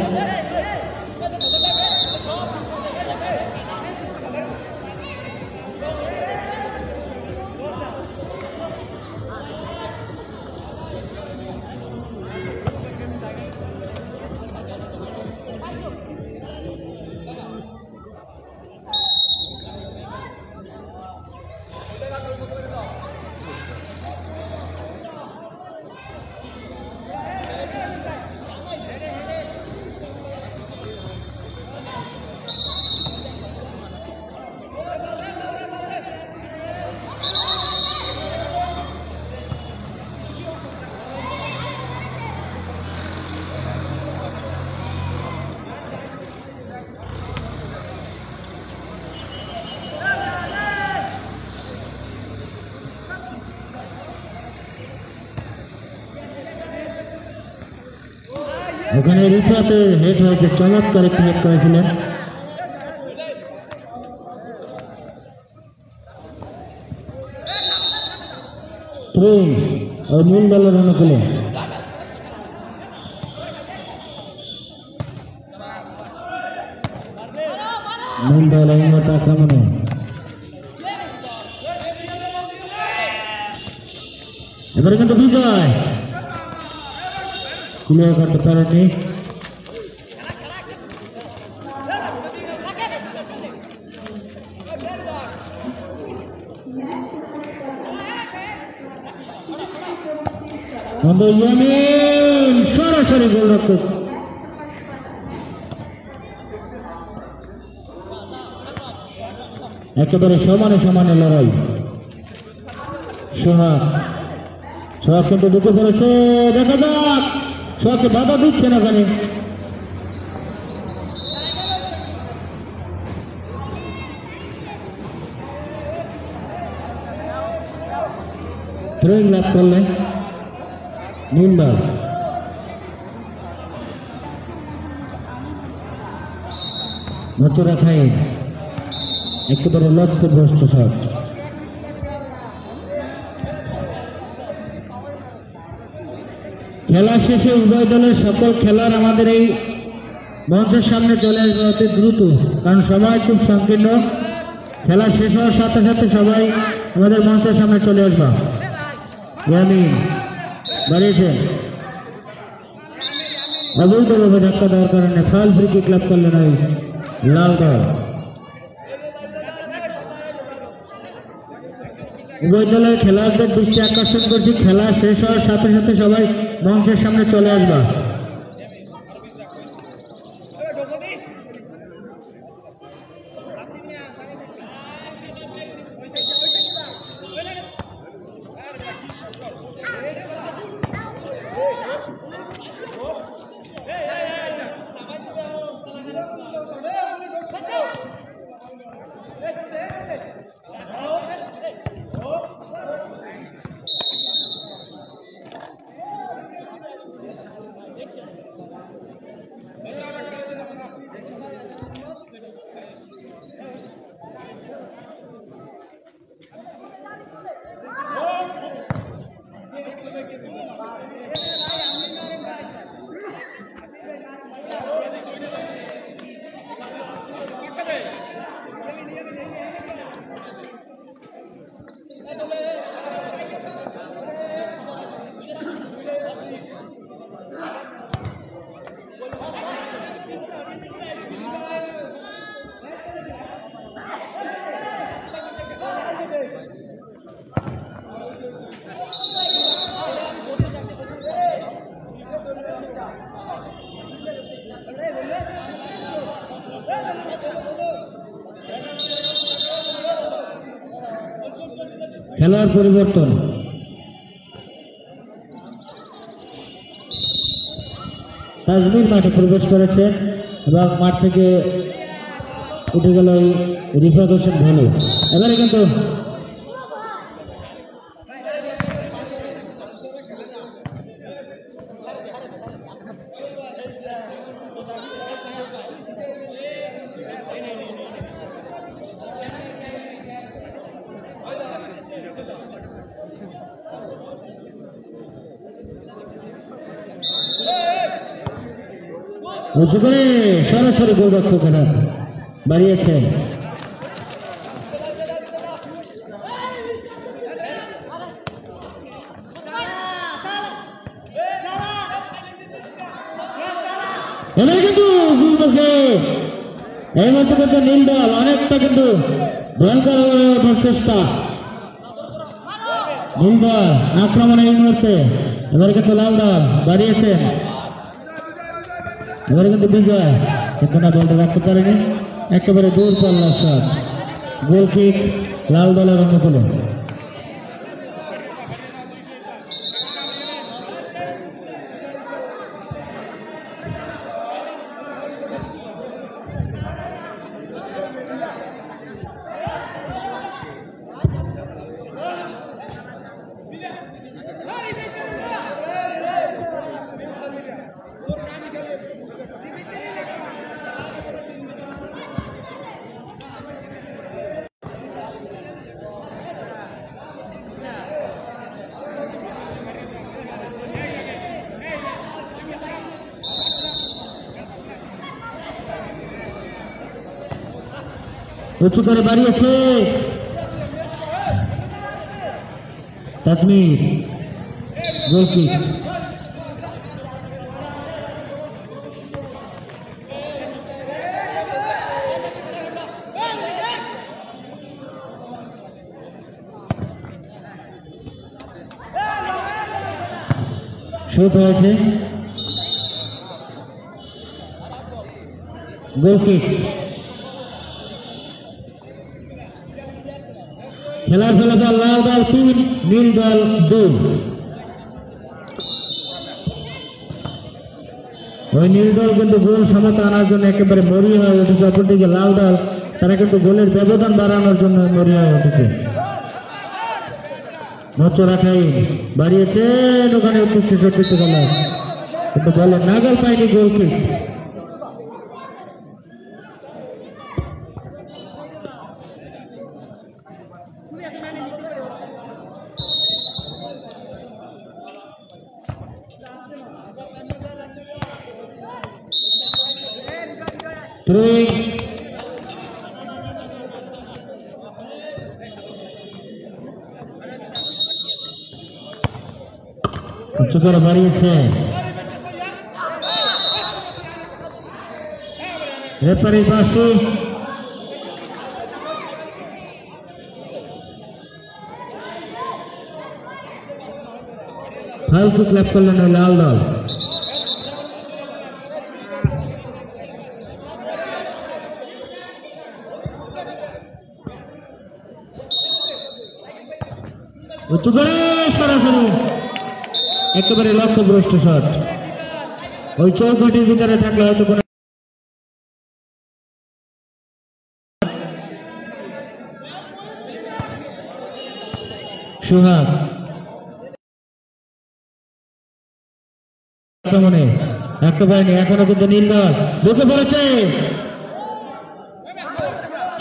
Speaker 1: ওখানে রিফাতে হেড হয়েছে, চমৎকার একটি হেড করেছিলেন। ওই নীল দলের অনুকূলে নীল দল এই মতো আক্রমণে এবারে কিন্তু বিজয় ক্লিয়ার করতে পারেনি। সরাসরি গোলরক্ষক একেবারে সমানে সমানে লড়াই। সোহাগ কিন্তু ঢুকে পড়েছে, দেখা যাক সোহাগকে বাধা দিচ্ছে না ওখানে। থ্রোয়িং লাভ করলেন নীল দল। নচরা খাই একেবারে লক্ষ্যভ্রষ্ট শট। খেলা শেষে উভয় দলের সকল খেলার আমাদের এই মঞ্চের সামনে চলে আসবে অতি দ্রুত, কারণ সময় খুব সংকীর্ণ। খেলা শেষ হওয়ার সাথে সাথে সবাই আমাদের মঞ্চের সামনে চলে আসবা। ইয়ামিন বাড়িয়েছেন, অবৈধভাবে ধাক্কা দেওয়ার কারণে ফাউল ফ্রি কিক লাভ করলেন ওই লাল দল। উভয় দলের খেলোয়াড়দের দৃষ্টি আকর্ষণ করছি, খেলা শেষ হওয়ার সাথে সাথে সবাই মঞ্চের সামনে চলে আসবা। খেলোয়াড় পরিবর্তন। তাজমির মাঠে প্রবেশ করেছেন এবং মাঠ থেকে উঠে গেল রিফাত হোসেন ভলু। এবারে কিন্তু উঁচু করে সরাসরি গোলরক্ষকেরা বাড়িয়েছেন। এবারে কিন্তু গোলমুখে এই মুহূর্তে কিন্তু নীল দল অনেকটা কিন্তু ভয়ঙ্কর চেষ্টা। নীল দল আক্রমণে এই মুহূর্তে এবারে কিন্তু লাল দল বাড়িয়েছেন। এবারে কিন্তু বিজয় কিন্তু না বলতে রাখতে পারেনি, একেবারে দূর পাল্লার শট, গোল কিক লাল দলের অনুকূলে। উঁচু করে বাড়িয়েছে তাজমির, গোল কিক। শুট হয়েছে, গোল কিক। খেলার ফলাফল লাল দল 3, নীল দল 2। ওই নীল দল কিন্তু গোল সমতা আনার জন্য একেবারে মরিয়া হয়ে উঠেছে, অপরদিকে লাল দল তারা কিন্তু গোলের ব্যবধান বাড়ানোর জন্য মরিয়া হয়ে উঠেছে। মচ্চ রাখাই বাড়িয়েছেন, ওখানে উপস্থিত খেলার কিন্তু বলে নাগাল পায়নি, গোল কিক। উঁচু করে বাড়িয়েছে, রেফারির পাশে ফাউল কিক লাভ করলেন ওই লাল দল। উঁচু করে সরাসরি একেবারে লক্ষ্যভ্রষ্ট শট, ওই চৌকাঠির ভিতরে থাকলে হয়তো কোনো সুহাগ আক্রমণে একেবারে এখনো কিন্তু নীল দল ঢুকে পড়েছে,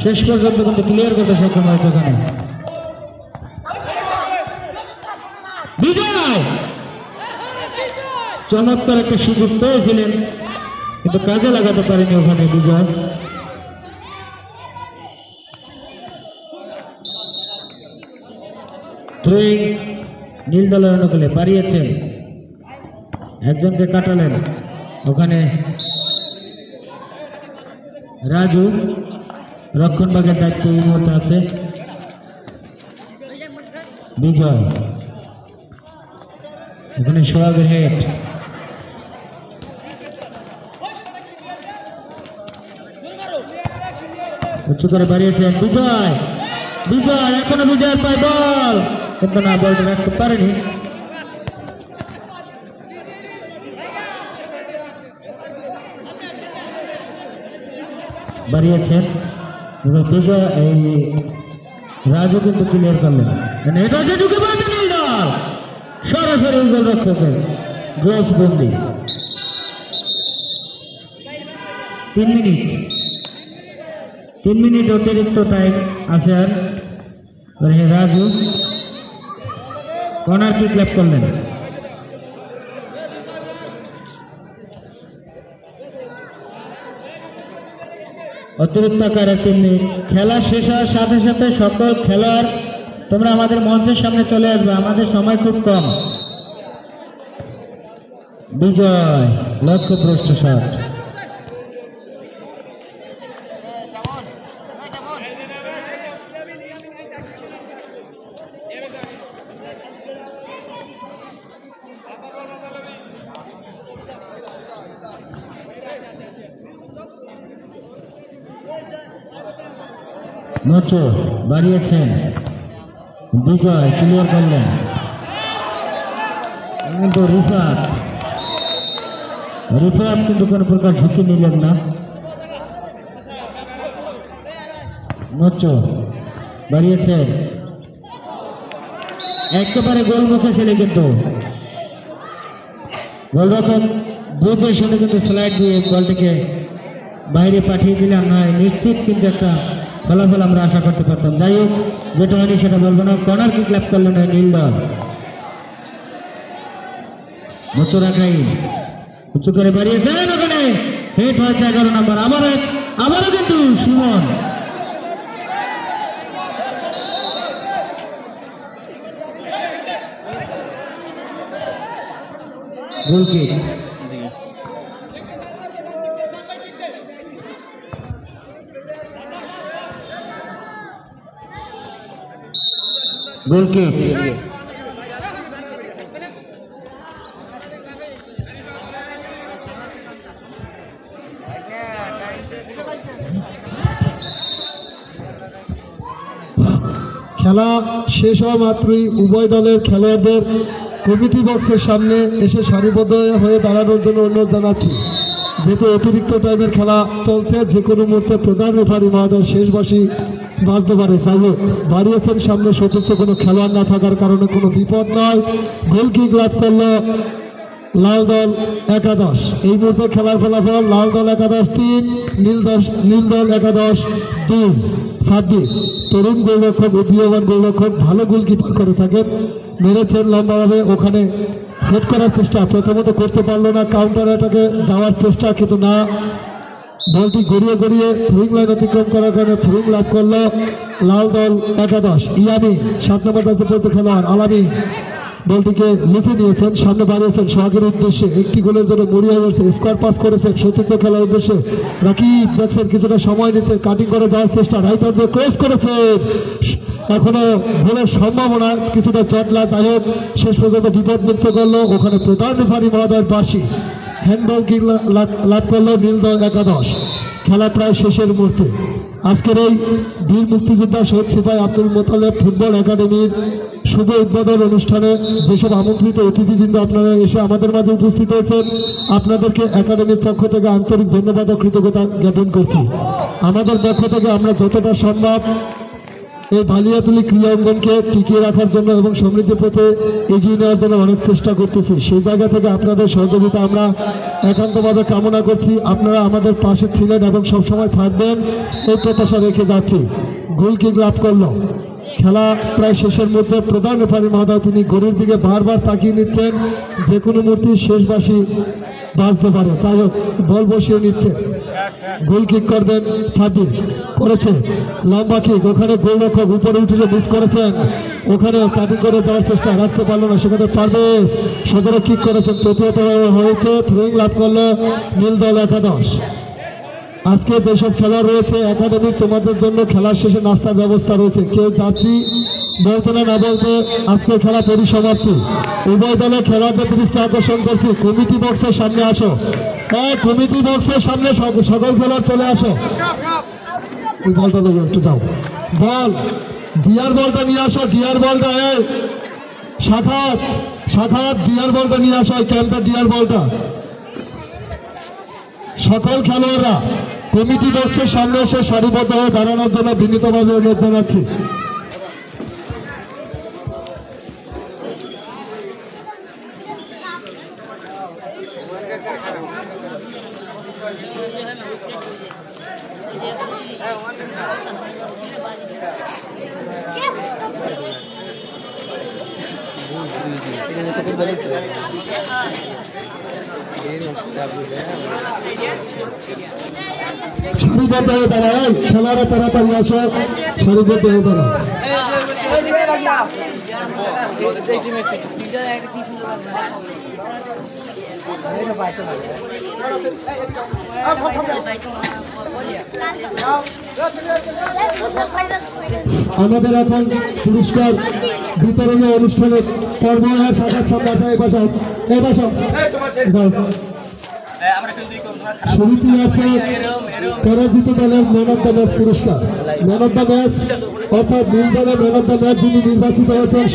Speaker 1: শেষ পর্যন্ত কিন্তু ক্লিয়ার করতে সক্ষম হয়েছে। ওখানে বিজয় চমৎকার একটা সুযোগ পেয়েছিলেন কিন্তু কাজে লাগাতে পারেনি ওখানে বিজয়। নীল দলের অনুকূলে বাড়িয়েছেন, একজনকে কাটালেন, ওখানে রাজু রক্ষণভাগের দায়িত্ব এই মুহূর্তে আছে। বিজয় এখানে সোহাগের হেড, উচ্চ করে বাড়িয়েছেন বিজয়, বিজয় এখনো বিজয়ের পায় বল, কিন্তু না, বলটা রাখতে পারেনি। বাড়িয়েছেন বিজয়, এই রাজু কিন্তু ক্লিয়ার করলেন, এটা যে ঢুকে পড়বে নীল দল, সরাসরি গোলরক্ষকের গ্রোস বন্দি। 3 মিনিট অতিরিক্ত টাইম আছে। আর রাজু কর্নার কিক ল্যাপ করলেন। অতিরিক্ত আকারে 3 মিনিট খেলা শেষ হওয়ার সাথে সাথে সকল খেলোয়াড় তোমরা আমাদের মঞ্চের সামনে চলে আসবে, আমাদের সময় খুব কম। বিজয় লক্ষ্যভ্রষ্ট শট। নোচো বাড়িয়েছেন, বিজয় ক্লিয়ার করলেন, কিন্তু রিফাত কিন্তু কোন প্রকার ঝুঁকি নিলেন না। নোচো বাড়িয়েছেন, একেবারে গোলমুখে ছেলে, কিন্তু গোলরক্ষক বুঝে শুনে কিন্তু স্লাইড দিয়ে বলটিকে বাইরে পাঠিয়ে দিলাম, নয় নিশ্চিত কিন্তু একটা ফলাফল আমরা আশা করতে পারতাম। যাই হোক, যেটা হয়নি সেটা বলবো না। কর্নার কিক ল্যাপ করলেন নীল দল। নোচো রাখাই উঁচু করে বাড়িয়েছেন, ওখানে হেড হয়েছে 11 নম্বর। আবারও কিন্তু সুমন গোল কিক। গোল কিক
Speaker 3: খেলা শেষ হওয়া মাত্রই উভয় দলের খেলোয়াড়দের কমিটি বক্সের সামনে এসে সারিবদ্ধ হয়ে দাঁড়ানোর জন্য অনুরোধ জানাচ্ছি। যেহেতু অতিরিক্ত টাইমের খেলা চলছে, যে কোনো মুহূর্তে প্রধান রেফারি মহোদয় শেষ বাঁশি বাজতে পারে। যাই হোক, বাড়িয়েছেন সামনে সতীর্থ কোনো খেলোয়াড় না থাকার কারণে কোনো বিপদ নয়। গোল কিক লাভ করলো লাল দল 11। এই মুহূর্তে খেলার ফলাফল লাল দল 11-3, নীল দল 11-2। সাব্বির তরুণ গোলরক্ষক, উদীয়মান গোলরক্ষক, ভালো গোলকিপার করে থাকেন, মেরেছেন লম্বাভাবে, ওখানে হেড করার চেষ্টা প্রথমত করতে পারলো না, কাউন্টার অ্যাটাকে যাওয়ার চেষ্টা, কিন্তু না, বলটি গড়িয়ে গড়িয়ে থ্রোয়িং লাইন অতিক্রম করার কারণে থ্রোয়িং লাভ করলো লাল দল 11। ইয়ামি 7 নম্বর জার্সি পড়তে খেলোয়াড় আলামি বলটিকে লিখে নিয়েছেন, সামনে বাড়িয়েছেন সোহাগের উদ্দেশ্যে, একটি গোলের জন্য মরিয়া হয়েছে, স্কোয়ার পাস করেছেন সতীর্থ খেলার উদ্দেশ্যে। রাকিব দেখছেন কিছুটা সময় নিচ্ছে, কাটিং করে যাওয়ার চেষ্টা, রাইট হ্যান্ড দিয়ে ক্রস করেছেন, এখনো গোলের সম্ভাবনা কিছুটা জটলা। যাই হোক, শেষ পর্যন্ত বিপদ মুক্ত করলো, ওখানে প্রধান রেফারি মহোদয়ের বাঁশি। হ্যান্ডবল কিক লাভ করলো নীল দল 11। খেলা প্রায় শেষের মুহূর্তে। আজকের এই বীর মুক্তিযোদ্ধা শহীদ সিপাহী আব্দুল মোতালেব ফুটবল একাডেমির শুভ উদ্বোধন অনুষ্ঠানে যেসব আমন্ত্রিত অতিথিবৃন্দ আপনারা এসে আমাদের মাঝে উপস্থিত হয়েছেন, আপনাদেরকে একাডেমির পক্ষ থেকে আন্তরিক ধন্যবাদ ও কৃতজ্ঞতা জ্ঞাপন করছি। আমাদের পক্ষ থেকে আমরা যতটা সম্ভব এই বালিয়াতুলি ক্রীড়া অঙ্গনকে টিকিয়ে রাখার জন্য এবং সমৃদ্ধির পথে এগিয়ে নেওয়ার জন্য অনেক চেষ্টা করতেছি। সেই জায়গা থেকে আপনাদের সহযোগিতা আমরা একান্তভাবে কামনা করছি। আপনারা আমাদের পাশে ছিলেন এবং সবসময় থাকবেন, এই প্রত্যাশা রেখে যাচ্ছি। গোল কিক লাভ করলো, খেলা প্রায় শেষের মধ্যে প্রধান রেফারি মহোদয় তিনি ঘড়ির দিকে বারবার তাকিয়ে নিচ্ছেন, যে কোনো মুহূর্তে শেষ বাঁশি বাজতে পারে। যাই হোক, বল বসিয়ে নিচ্ছে, গোল কিক করবেন সাব্বির, করেছে লম্বা কিক, ওখানে গোলরক্ষক উপরে উঠে মিস করেছেন, ওখানে কাটিং করে যাওয়ার চেষ্টা, রাখতে পারলো না, সেখানে পারভেজ সদরে কিক করেছেন, তৃতীয়ত হয়েছে, থ্রোয়িং লাভ করলো নীল দল 11। আজকে যেসব খেলা রয়েছে একাডেমি, তোমাদের জন্য খেলার শেষে নাস্তার ব্যবস্থা রয়েছে, কেউ যাচ্ছি বলতে না বলতে আজকে খেলা পরিসমাপ্তি। উভয় দলে খেলার দৃষ্টি আকর্ষণ করছি, কমিটি বক্সের সামনে আসো, কমিটি বক্সের সামনে সকল খেলোয়াড় চলে আসো। ওই বলটা দেবো, একটু যাও, বল গিয়ার বলটা নিয়ে আসো, গিয়ার বলটা। শাখাত শাখাত গিয়ার বলটা নিয়ে আসো, ক্যাম্পের গিয়ার বলটা। সকল খেলোয়াড়রা কমিটি বক্সের সামনে এসে সারিবদ্ধ হয়ে দাঁড়ানোর জন্য বিনীতভাবে অনুরোধ জানাচ্ছি। সারিবদ্ধ হয়ে দাঁড়ায়, খেলারা তাড়াতাড়ি আসো, সারিবদ্ধ হয়ে দাঁড়ায়। আমাদের এখন পুরস্কার বিতরণের অনুষ্ঠানের পর্ব শুরুতে আছে পরাজিত দলের ম্যান অফ দ্য ম্যাচ পুরস্কার। ম্যান অফ দ্য ম্যাচ অর্থাৎ নীল দলের ম্যান অফ দ্য ম্যাচ যিনি নির্বাচিত হয়েছেন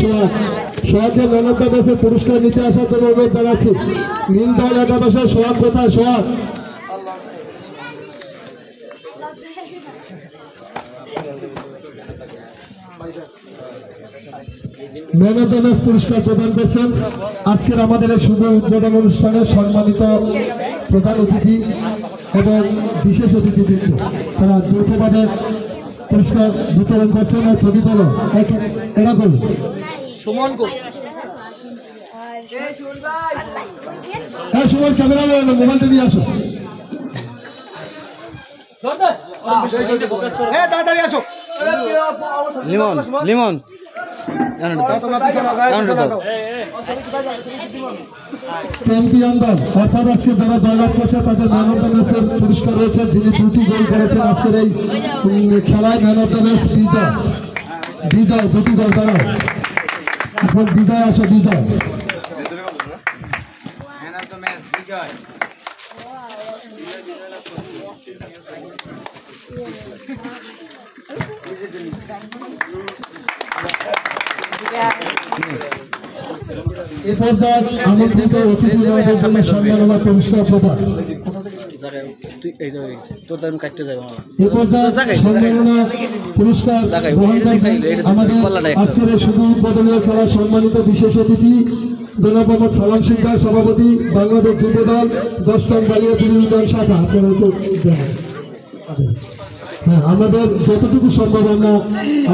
Speaker 3: সোহাগকে ম্যান অফ দ্য ম্যাচের পুরস্কার নিতে আসার জন্য অনুরোধ জানাচ্ছি। নীল দল একাদশের সোহাগ কোথায়? সোহাগ ম্যান অফ দ্য ম্যাচ পুরস্কার প্রদান করছেন আজকের আমাদের এই শুভ উদ্বোধন অনুষ্ঠানের সম্মানিত প্রধান অতিথি এবং বিশেষ অতিথিবৃন্দ। তারা যৌথভাবে পুরস্কার বিতরণ করছেন। আর ছবি তোলো এরা বল সুমন কো হ্যাঁ সুমন ক্যামেরা মোবাইলটা নিয়ে আসো। তাড়াতাড়ি আসো।
Speaker 2: লিমন লিমন
Speaker 3: চ্যাম্পিয়ন দল অর্থাৎ আজকে যারা জয়লাভ করছে তাদের ম্যান অফ দ্য ম্যাচের পুরস্কার রয়েছে। যিনি 2টি গোল করেছেন আজকের এই খেলায় ম্যান অফ দ্য ম্যাচ বিজয় 2টি গোল করা। এখন বিজয় আসো, বিজয় এ পর্যায়ে আমন্ত্রিত অতিথিবৃন্দের জন্য সম্মাননা পুরস্কার প্রদান। এ পর্যায়ে সম্মাননা পুরস্কার গ্রহণ করছেন আমাদের আজকের শুভ উদ্বোধনীয় খেলার সম্মানিত বিশেষ অতিথি জনাব মোহাম্মদ সালাম শিকদার, সভাপতি বাংলাদেশ যুব দল 10 নং বালিয়াপুর ইউনিয়ন শাখা। হ্যাঁ, আমাদের যতটুকু সম্ভব আমরা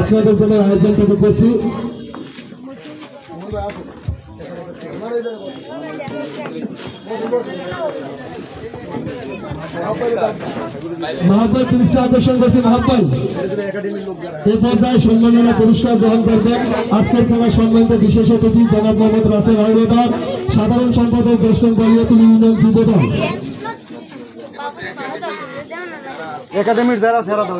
Speaker 3: আপনাদের জন্য আয়োজনটুকু করছি। মাহবাই পুরস্কার আকর্ষণ করছি। মাহবাই এই পর্যায়ে সম্মাননা পুরস্কার গ্রহণ করবেন আজকের খেলার সম্মানিত বিশেষ অতিথি জনাব মোহাম্মদ রাসেল হাওলাদার, সাধারণ সম্পাদক 10 নং বালিয়াপুর ইউনিয়ন যুব দল। একাডেমির যারা সেরা দল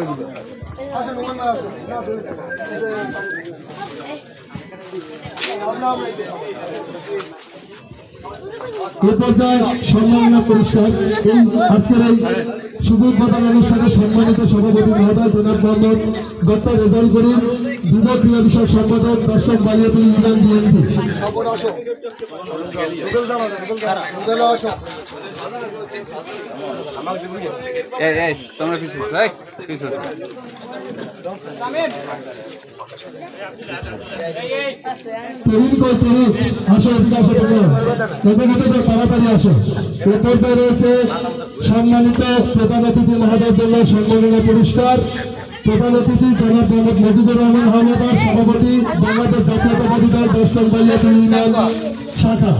Speaker 3: এ পর্যায়ে সম্মাননা পুরস্কার এই আজকের এই শুভ উদ্বোধন অনুষ্ঠানে সম্মানিত সভাপতি মহোদয় জনাব মোহাম্মদ ডক্টর রেজাউল করিম, যুব ক্রীড়া বিষয়ক সম্পাদক 10 নং বালিয়াপুর ইউনিয়ন বিএনপি। তাড়াতাড়ি আসো। এ পর্যায়ে রয়েছে সম্মানিত প্রধান অতিথি মহোদয়ের জন্য সম্মাননা পুরস্কার। প্রধান অতিথি জনাব মোহাম্মদ মুজিবুর রহমান হাওলাদার, সভাপতি বাংলাদেশ জাতীয়তাবাদী দল 10 নং বালিয়াপুর ইউনিয়ন শাখা।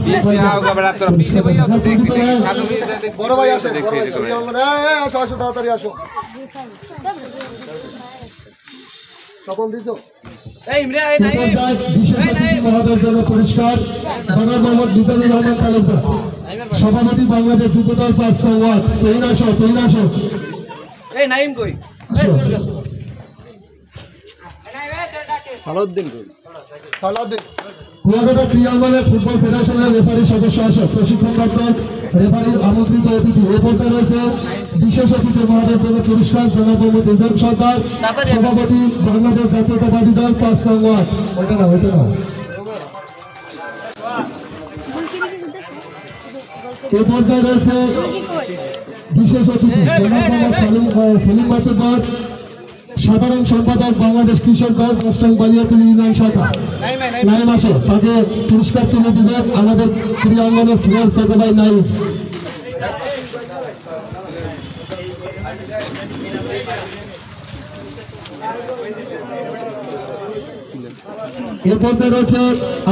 Speaker 3: বড় ভাই আসো, আসো তাড়াতাড়ি আসো। সকল দিছো বিশেষ অতিথি মহোদয়ের জন্য পুরস্কার জনাব মোহাম্মদ মিজানুর রহমান তালুকদার, সভাপতি বাংলাদেশ যুব দল 5 নং ওয়ার্ড। তুই আসো। সালাউদ্দিন কুয়াকাটা ক্রীড়াঙ্গনের ফুটবল ফেডারেশনের রেফারি সদস্য আসক প্রশিক্ষণপ্রাপ্ত রেফারির আমন্ত্রিত অতিথি এ পর্যায়ে রয়েছে বিশেষ অতিথি মহাদের জন্য পুরস্কার জনাব ইব্রাহিম সরকার, সভাপতি বাংলাদেশ জাতীয়তাবাদী দল ৫ নং ওয়ার্ড। ওইটা নাও। এ পর্যায়ে রয়েছে বিশেষ অতিথি জনাব সেলিম মাতুব্বর, সাধারণ সম্পাদক বাংলাদেশ কৃষক দল ১০ নং বালিয়াতুল ইউনিয়ন শাখা। নাইম আসো, তাকে পুরস্কার তুলে দিবেন আমাদের ক্রীড়াঙ্গনের সিনিয়র সেক্রেটারি নাইম। এ পর্যায়ে রয়েছে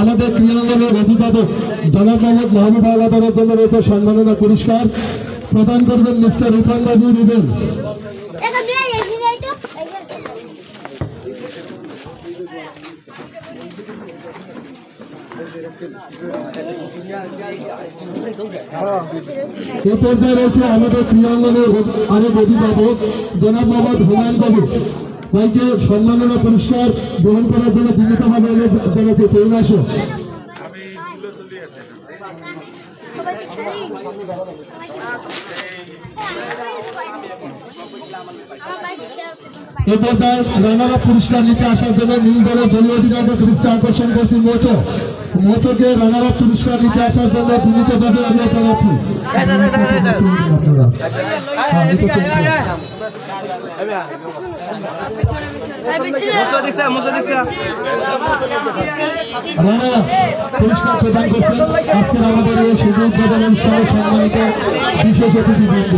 Speaker 3: আমাদের ক্রীড়াঙ্গনের অভিভাবক জনাব মোহাম্মদ মাহবুব আলাদারের জন্য রয়েছে সম্মাননা পুরস্কার প্রদান করবেন মিস্টার ইরফান বাবু রুবেল। এ পর্যায়ে রয়েছে আমাদের ক্রীড়াঙ্গনের আরেক অভিভাবক জনাব মোহাম্মদ হুমায়ুন বাবু ভাইকে সম্মাননা পুরস্কার গ্রহণ করার জন্য বিনীতভাবে অনুরোধ জানাচ্ছি। তরুণ আসো। এ পর্যায়ে রানার আপ পুরস্কার নিতে আসার জন্য নীল দলের দলীয় অধিনায়ক দৃষ্টি আকর্ষণ করছি মোচকে রানার আপ পুরস্কার নিতে আসার জন্য বিনীতভাবে অনুরোধ জানাচ্ছি। রানার আপ পুরস্কার প্রদান করছেন আজকের আমাদের এই শুভ উদ্বোধন অনুষ্ঠানের সম্মানিত বিশেষ অতিথিবৃন্দ।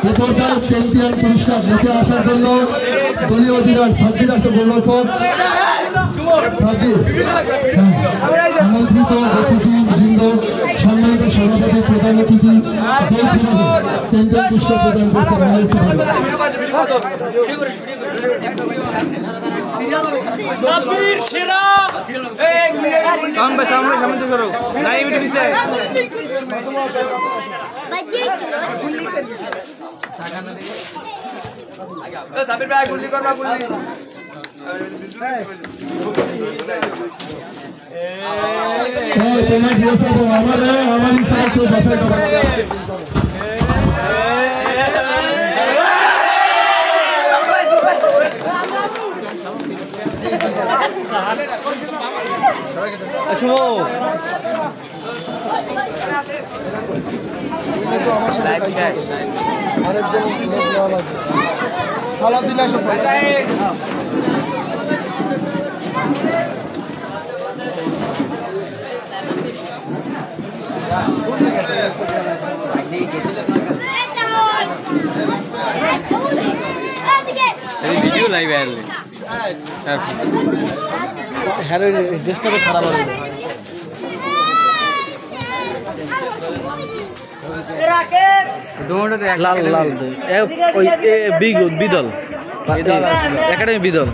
Speaker 3: এ পর্যায়ে চ্যাম্পিয়ন পুরস্কার নিতে আসার জন্য দলীয় অধিনায়ক সাদ্দির আসে গৌরব আমন্ত্রিত অতিথিবৃন্দ, সম্মানিত সভাপতি, প্রধান অতিথি চ্যাম্পিয়ন পুরস্কার প্রদান করছেন। আমার ইচ্ছা কেউ বাসায় আরেকজন সালাউদ্দিন আসো।
Speaker 2: ভিডিও লাইভ আসলে হ্যাঁ ড্রেসটা তো খারাপ হবে। লাল লাল ওই বিদল একাডেমি বিদল।